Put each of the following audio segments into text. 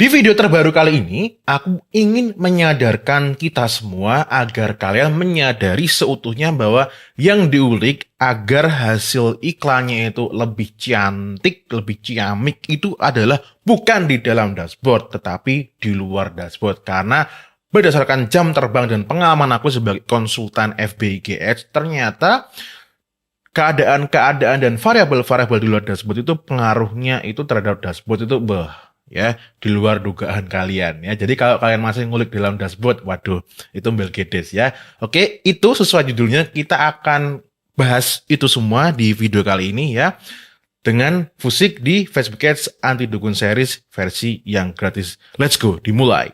Di video terbaru kali ini, aku ingin menyadarkan kita semua agar kalian menyadari seutuhnya bahwa yang diulik agar hasil iklannya itu lebih cantik, lebih ciamik itu adalah bukan di dalam dashboard, tetapi di luar dashboard. Karena berdasarkan jam terbang dan pengalaman aku sebagai konsultan FBIG Ads, ternyata keadaan-keadaan dan variabel-variabel di luar dashboard itu pengaruhnya itu terhadap dashboard itu ya di luar dugaan kalian ya. Jadi kalau kalian masih ngulik di dalam dashboard, waduh, itu Belgedes ya. Oke, itu sesuai judulnya, kita akan bahas itu semua di video kali ini ya. Dengan Fusik di Facebook Ads Anti Dukun Series versi yang gratis. Let's go, dimulai.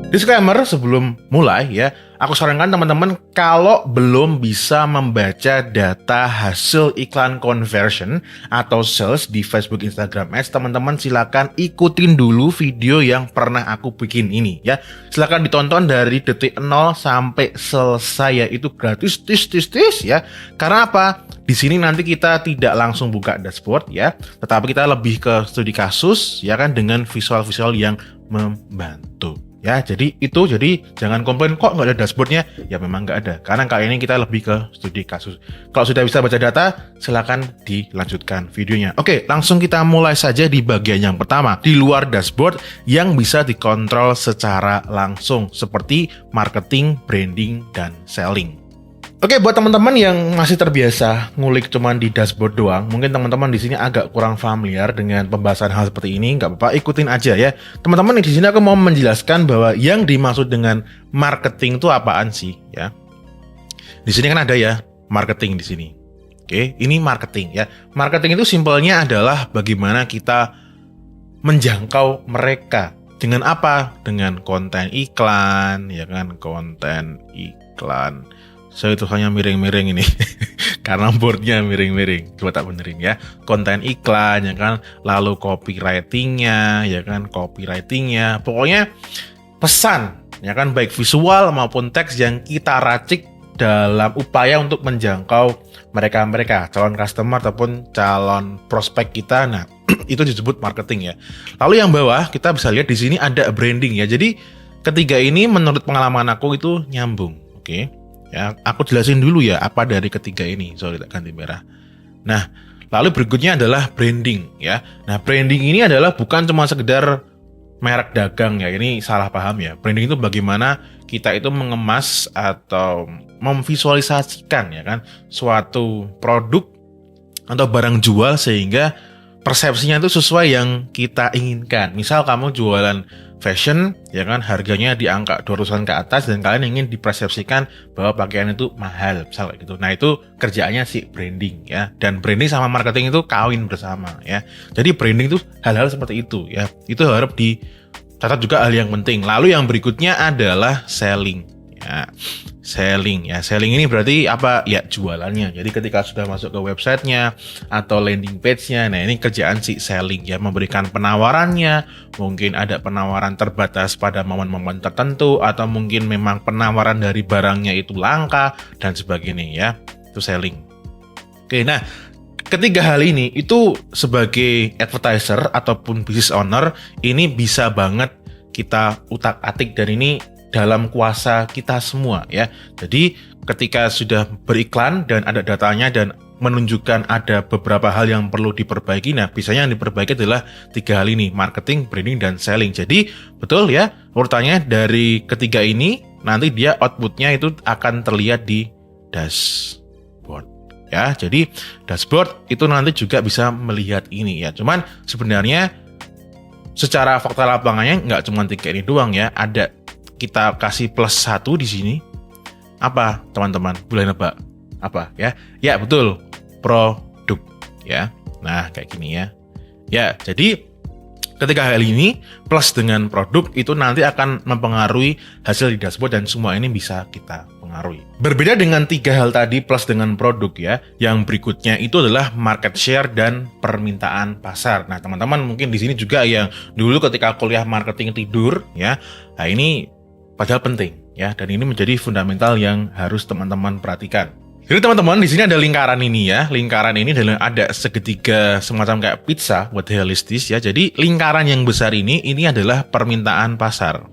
Disclaimer sebelum mulai ya, aku sarankan teman-teman kalau belum bisa membaca data hasil iklan conversion atau sales di Facebook Instagram Ads, teman-teman silakan ikutin dulu video yang pernah aku bikin ini ya. Silakan ditonton dari detik 0 sampai selesai ya, itu gratis tis ya. Karena apa? Di sini nanti kita tidak langsung buka dashboard ya, tetapi kita lebih ke studi kasus ya kan, dengan visual-visual yang membantu. Ya, jadi jangan komplain kok nggak ada dashboardnya. Ya memang nggak ada, karena kali ini kita lebih ke studi kasus. Kalau sudah bisa baca data, silakan dilanjutkan videonya. Oke, langsung kita mulai saja di bagian yang pertama, di luar dashboard yang bisa dikontrol secara langsung, seperti marketing, branding, dan selling. Oke, buat teman-teman yang masih terbiasa ngulik cuman di dashboard doang, mungkin teman-teman di sini agak kurang familiar dengan pembahasan hal seperti ini. Nggak apa-apa, ikutin aja ya. Teman-teman di sini aku mau menjelaskan bahwa yang dimaksud dengan marketing itu apaan sih ya. Di sini kan ada ya marketing di sini. Oke, ini marketing ya. Marketing itu simpelnya adalah bagaimana kita menjangkau mereka. Dengan apa? Dengan konten iklan, ya kan, konten iklan. Saya tulisannya miring-miring ini karena boardnya miring-miring. Coba tak benerin ya. Konten iklan ya kan, lalu copywritingnya ya kan, copywritingnya. Pokoknya pesan ya kan, baik visual maupun teks yang kita racik dalam upaya untuk menjangkau mereka calon customer ataupun calon prospek kita. Nah, itu disebut marketing ya. Lalu yang bawah kita bisa lihat di sini ada branding ya. Jadi ketiga ini menurut pengalaman aku itu nyambung. Oke. Ya, aku jelasin dulu ya apa dari ketiga ini. Sorry, tak ganti merah. Nah, lalu berikutnya adalah branding ya. Nah, branding ini adalah bukan cuma sekedar merek dagang ya. Ini salah paham ya. Branding itu bagaimana kita itu mengemas atau memvisualisasikan ya kan suatu produk atau barang jual sehingga persepsinya itu sesuai yang kita inginkan. Misal kamu jualan fashion ya kan, harganya di angka 200-an ke atas dan kalian ingin dipersepsikan bahwa pakaian itu mahal misal gitu. Nah, itu kerjaannya si branding ya. Dan branding sama marketing itu kawin bersama ya. Jadi branding itu hal-hal seperti itu ya. Itu harus dicatat juga, hal yang penting. Lalu yang berikutnya adalah selling ya. Selling ini berarti apa? Ya jualannya. Jadi ketika sudah masuk ke websitenya atau landing page-nya, nah ini kerjaan si selling ya, memberikan penawarannya. Mungkin ada penawaran terbatas pada momen-momen tertentu, atau mungkin memang penawaran dari barangnya itu langka dan sebagainya ya. Itu selling. Oke, nah ketiga hal ini itu sebagai advertiser ataupun business owner ini bisa banget kita utak-atik, dan ini dalam kuasa kita semua ya. Jadi ketika sudah beriklan dan ada datanya dan menunjukkan ada beberapa hal yang perlu diperbaiki, nah biasanya yang diperbaiki adalah tiga hal ini, marketing, branding, dan selling. Jadi betul ya, urutannya dari ketiga ini nanti dia outputnya itu akan terlihat di dashboard ya. Jadi dashboard itu nanti juga bisa melihat ini ya. Cuman sebenarnya secara fakta lapangannya nggak cuma tiga ini doang ya. Ada, kita kasih plus 1 di sini. Apa teman-teman? Boleh nebak? Apa ya? Ya betul, produk ya. Nah kayak gini ya. Ya, jadi ketika hal ini plus dengan produk itu nanti akan mempengaruhi hasil di dashboard, dan semua ini bisa kita pengaruhi. Berbeda dengan tiga hal tadi plus dengan produk ya, yang berikutnya itu adalah market share dan permintaan pasar. Nah teman-teman mungkin di sini juga yang dulu ketika kuliah marketing tidur ya, nah ini padahal penting ya, dan ini menjadi fundamental yang harus teman-teman perhatikan. Jadi teman-teman, di sini ada lingkaran ini ya. Lingkaran ini ada segitiga semacam kayak pizza buat realistis ya. Jadi lingkaran yang besar ini adalah permintaan pasar.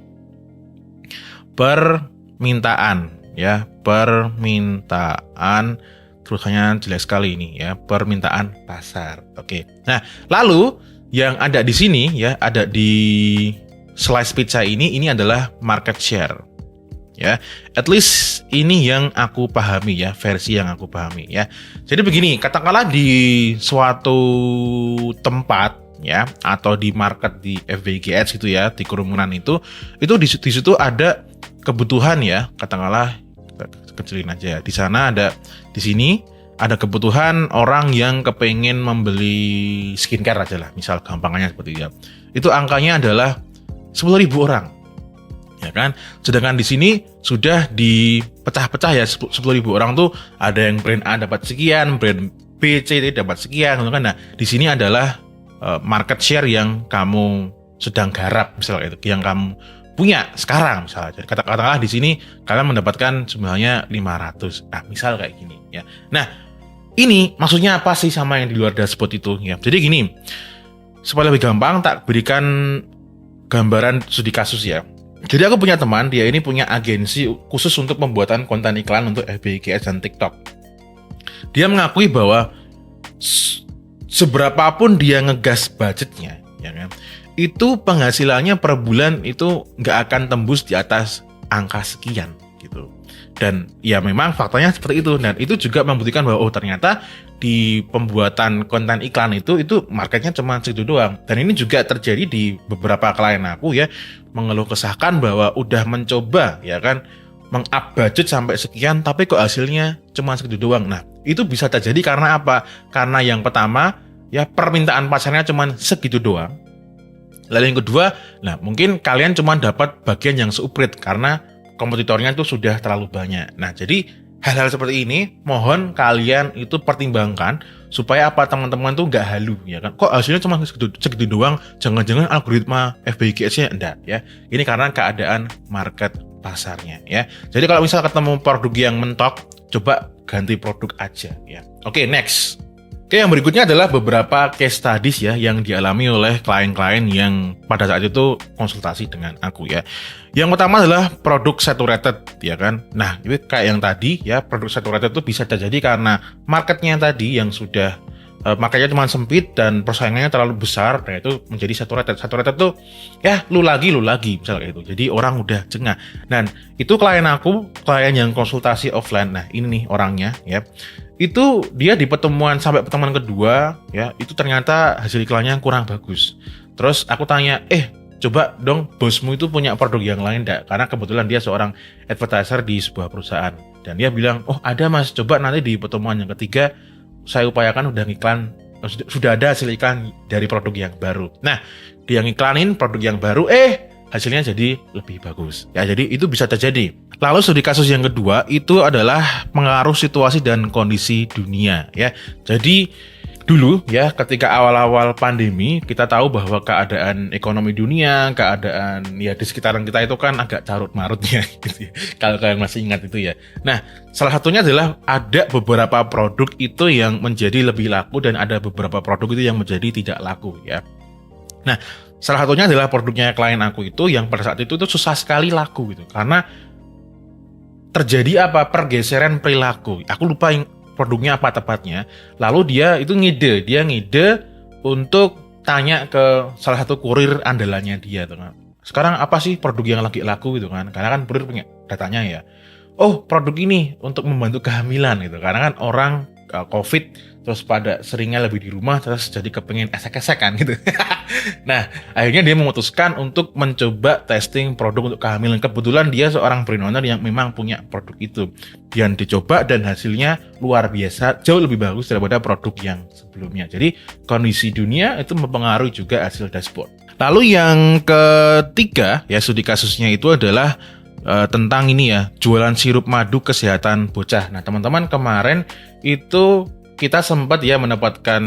Permintaan ya, permintaan, tulisannya jelek sekali ini ya, permintaan pasar. Oke. Nah, lalu yang ada di sini ya, ada di slice pizza ini adalah market share. Ya, at least ini yang aku pahami ya, versi yang aku pahami ya. Jadi begini, katakanlah di suatu tempat ya, atau di market di FBG Ads gitu ya, di kerumunan itu di situ ada kebutuhan ya, katakanlah kecilin aja. Di sana ada, di sini ada kebutuhan orang yang kepengen membeli skincare aja lah, misal gampangnya seperti itu ya. Itu angkanya adalah 10.000 orang. Ya kan, sedangkan di sini sudah dipecah-pecah ya, 10.000 orang tuh ada yang brand A dapat sekian, brand B, C dapat sekian, gitu kan. Nah, di sini adalah market share yang kamu sedang garap, misalnya itu, yang kamu punya sekarang misalnya. Katakanlah di sini kalian mendapatkan jumlahnya 500. Nah, misal kayak gini ya. Nah, ini maksudnya apa sih sama yang di luar dashboard itu ya? Jadi gini, supaya lebih gampang tak berikan gambaran studi kasus ya. Jadi aku punya teman, dia ini punya agensi khusus untuk pembuatan konten iklan untuk FB Ads dan TikTok. Dia mengakui bahwa seberapapun dia ngegas budgetnya, ya kan, itu penghasilannya per bulan itu nggak akan tembus di atas angka sekian gitu. Dan ya memang faktanya seperti itu, dan itu juga membuktikan bahwa oh ternyata di pembuatan konten iklan itu marketnya cuma segitu doang. Dan ini juga terjadi di beberapa klien aku ya, mengeluh kesahkan bahwa udah mencoba ya kan meng-up budget sampai sekian tapi kok hasilnya cuma segitu doang. Nah, itu bisa terjadi karena apa? Karena yang pertama ya permintaan pasarnya cuma segitu doang. Lalu yang kedua, nah mungkin kalian cuma dapat bagian yang seuprit karena kompetitornya itu sudah terlalu banyak. Nah, jadi hal-hal seperti ini mohon kalian itu pertimbangkan supaya apa, teman-teman tuh nggak halu ya kan. Kok hasilnya cuma segitu doang? Jangan-jangan algoritma FBGS-nya enggak ya. Ini karena keadaan market pasarnya ya. Jadi kalau misal ketemu produk yang mentok, coba ganti produk aja ya. Oke, next. Oke, yang berikutnya adalah beberapa case studies ya yang dialami oleh klien-klien yang pada saat itu konsultasi dengan aku ya. Yang pertama adalah produk saturated ya kan. Nah, ini kayak yang tadi ya, produk saturated itu bisa terjadi karena marketnya tadi yang sudah marketnya cuma sempit dan persaingannya terlalu besar, dan itu menjadi saturated. Saturated tuh ya lu lagi misalnya kayak itu. Jadi orang udah jengah. Dan itu klien aku, klien yang konsultasi offline. Nah, ini nih orangnya ya. Itu dia di pertemuan sampai pertemuan kedua ya, itu ternyata hasil iklannya kurang bagus. Terus aku tanya, coba dong bosmu itu punya produk yang lain enggak? Karena kebetulan dia seorang advertiser di sebuah perusahaan. Dan dia bilang, oh ada mas, coba nanti di pertemuan yang ketiga saya upayakan sudah ada hasil iklan dari produk yang baru. Nah, dia ngiklanin produk yang baru, hasilnya jadi lebih bagus. Ya, jadi itu bisa terjadi. Lalu studi kasus yang kedua itu adalah pengaruh situasi dan kondisi dunia ya. Jadi dulu ya, ketika awal-awal pandemi kita tahu bahwa keadaan ekonomi dunia, keadaan ya di sekitaran kita itu kan agak carut-marutnya gitu ya. Kalau kalian masih ingat itu ya. Nah, salah satunya adalah ada beberapa produk itu yang menjadi lebih laku dan ada beberapa produk itu yang menjadi tidak laku ya. Nah, salah satunya adalah produknya klien aku itu yang pada saat itu susah sekali laku gitu. Karena terjadi apa? Pergeseran perilaku. Aku lupa produknya apa tepatnya. Lalu dia ngide untuk tanya ke salah satu kurir andalannya dia tuh kan. Sekarang apa sih produk yang lagi laku gitu kan? Karena kan kurir punya datanya ya. Oh, produk ini untuk membantu kehamilan gitu. Karena kan orang COVID terus pada seringnya lebih di rumah, terus jadi kepengen esek-esek kan gitu. Nah, akhirnya dia memutuskan untuk mencoba testing produk untuk kehamilan. Kebetulan dia seorang brand owner yang memang punya produk itu. Dan dicoba dan hasilnya luar biasa, jauh lebih bagus daripada produk yang sebelumnya. Jadi kondisi dunia itu mempengaruhi juga hasil dashboard. Lalu yang ketiga ya, studi kasusnya itu adalah tentang ini ya, jualan sirup madu kesehatan bocah. Nah, teman-teman, kemarin itu kita sempat ya mendapatkan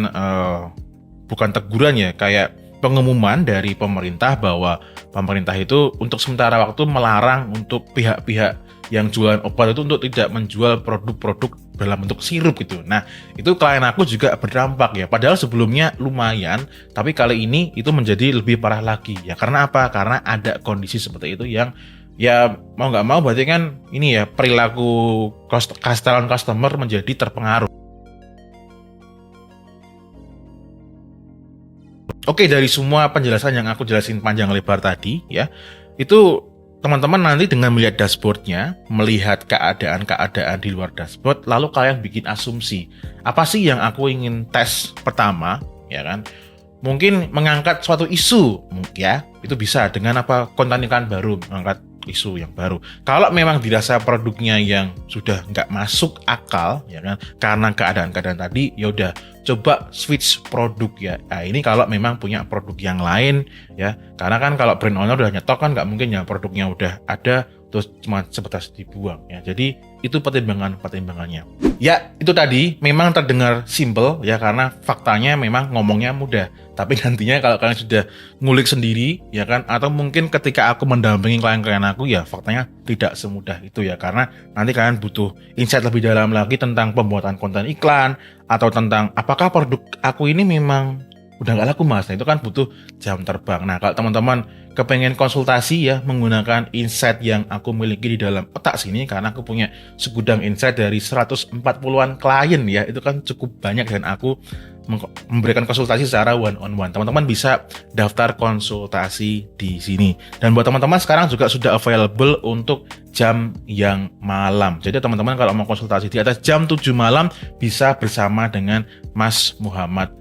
bukan teguran ya, kayak pengumuman dari pemerintah bahwa pemerintah itu untuk sementara waktu melarang untuk pihak-pihak yang jualan obat itu untuk tidak menjual produk-produk dalam bentuk sirup gitu. Nah, itu klien aku juga berdampak ya. Padahal sebelumnya lumayan, tapi kali ini itu menjadi lebih parah lagi ya. Karena apa? Karena ada kondisi seperti itu yang ya mau nggak mau berarti kan ini ya perilaku calon customer menjadi terpengaruh. Oke, dari semua penjelasan yang aku jelasin panjang lebar tadi ya, itu teman-teman nanti dengan melihat dashboardnya, melihat keadaan-keadaan di luar dashboard, lalu kalian bikin asumsi. Apa sih yang aku ingin tes pertama, ya kan? Mungkin mengangkat suatu isu, ya, itu bisa dengan apa konten iklan baru, mengangkat isu yang baru. Kalau memang dirasa produknya yang sudah nggak masuk akal, ya kan, karena keadaan-keadaan tadi, ya udah coba switch produk ya. Nah, ini kalau memang punya produk yang lain, ya, karena kan kalau brand owner udah nyetok kan nggak mungkin ya produknya udah ada terus cuma sebatas dibuang ya. Jadi itu pertimbangannya. Ya, itu tadi memang terdengar simple ya karena faktanya memang ngomongnya mudah. Tapi nantinya kalau kalian sudah ngulik sendiri ya kan, atau mungkin ketika aku mendampingi klien-klien aku ya faktanya tidak semudah itu ya, karena nanti kalian butuh insight lebih dalam lagi tentang pembuatan konten iklan atau tentang apakah produk aku ini memang udah nggak laku mas. Nah, itu kan butuh jam terbang. Nah, kalau teman-teman kepengen konsultasi ya menggunakan insight yang aku miliki di dalam otak sini, karena aku punya segudang insight dari 140-an klien ya, itu kan cukup banyak dan aku memberikan konsultasi secara one-on-one. Teman-teman bisa daftar konsultasi di sini. Dan buat teman-teman sekarang juga sudah available untuk jam yang malam. Jadi teman-teman kalau mau konsultasi di atas jam 7 malam bisa bersama dengan Mas Muhammad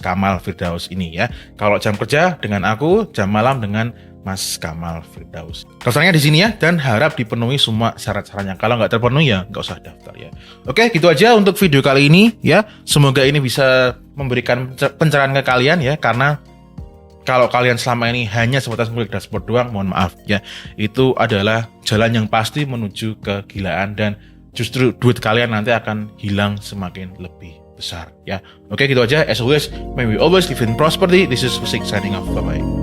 Kamal Firdaus ini ya. Kalau jam kerja dengan aku, jam malam dengan Mas Kamal Firdaus. Daftarnya di sini ya, dan harap dipenuhi semua syarat-syaratnya. Kalau nggak terpenuhi ya nggak usah daftar ya. Oke, gitu aja untuk video kali ini ya. Semoga ini bisa memberikan pencerahan ke kalian ya, karena kalau kalian selama ini hanya sebatas ngulik dashboard doang, mohon maaf ya. Itu adalah jalan yang pasti menuju kegilaan dan justru duit kalian nanti akan hilang semakin lebih besar ya. Oke, gitu aja. As always, may we always live in prosperity. This is Fusik signing off. Bye bye.